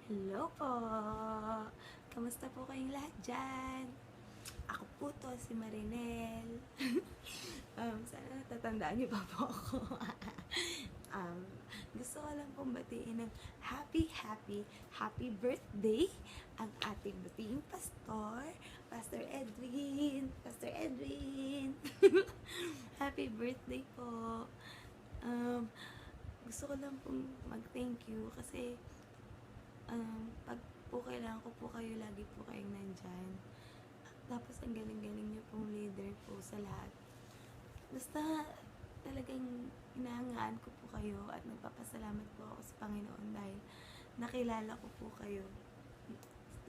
Hello po! Kamusta po kayong lahat dyan? Ako po to, si Marinel. Sana natatandaan niyo pa po ako. um, Gusto ko lang pong batiin ng happy birthday ang ating bating pastor, Pastor Edwin. Pastor Edwin! Happy birthday po! Um, Gusto ko lang pong mag-thank you kasi pag po kailangan ko po kayo, lagi po kayong nandyan. Tapos ang galing-galing niyo pong leader po sa lahat. Basta talagang inahangaan ko po kayo at nagpapasalamat po ako sa Panginoon dahil nakilala ko po kayo.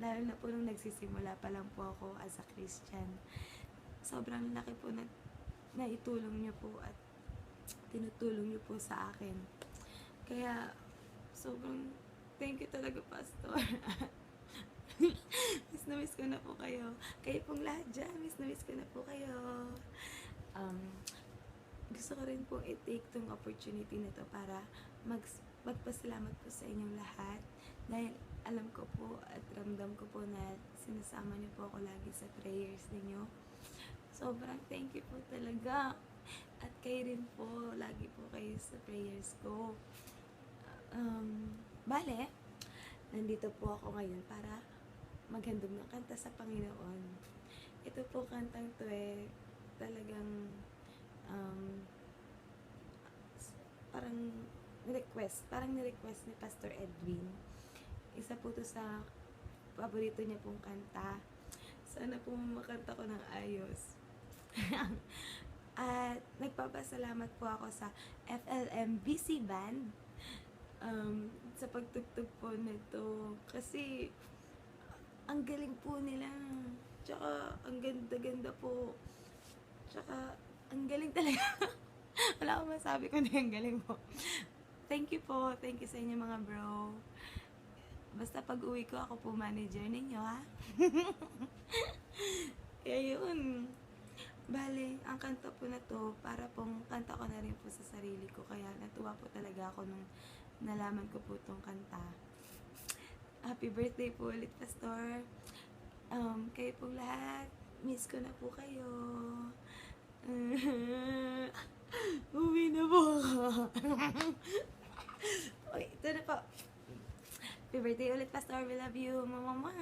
Lalo na po nung nagsisimula pa lang po ako as a Christian. Sobrang laki po na naitulong niyo po at tinutulong niyo po sa akin. Kaya sobrang thank you talaga, Pastor. Miss na miss ko na po kayo. Kayo pong lahat dyan, miss na miss ko na po kayo. Gusto ko rin pong i-take tong opportunity na to para magpasalamat po sa inyong lahat. Dahil alam ko po at ramdam ko po na sinasama niyo po ako lagi sa prayers ninyo. Sobrang thank you po talaga. At kayo rin po, lagi po kayo sa prayers ko. Bale, nandito po ako ngayon para maghandog ng kanta sa Panginoon. Ito po kantang to talagang parang ni-request ni Pastor Edwin. Isa po to sa paborito niya pong kanta. Sana po makanta ko ng ayos. At nagpapasalamat po ako sa FLM BC Band sa pagtugtog po nito kasi ang galing po nila, tsaka ang ganda-ganda po, tsaka ang galing talaga. Wala akong masabi kundi ang galing po. Thank you po, thank you sa inyo mga bro. Basta pag uwi ko, ako po manager ninyo, ha. Kaya yun, bale, ang kanta po na to, para pong kanta ko na rin po sa sarili ko. Kaya natuwa po talaga ako nung nalaman ko po tong kanta. Happy birthday po ulit, Pastor. Kayo pong lahat, miss ko na po kayo. Uwi na po ako. Okay, ito na po. Happy birthday ulit, Pastor. We love you, mama.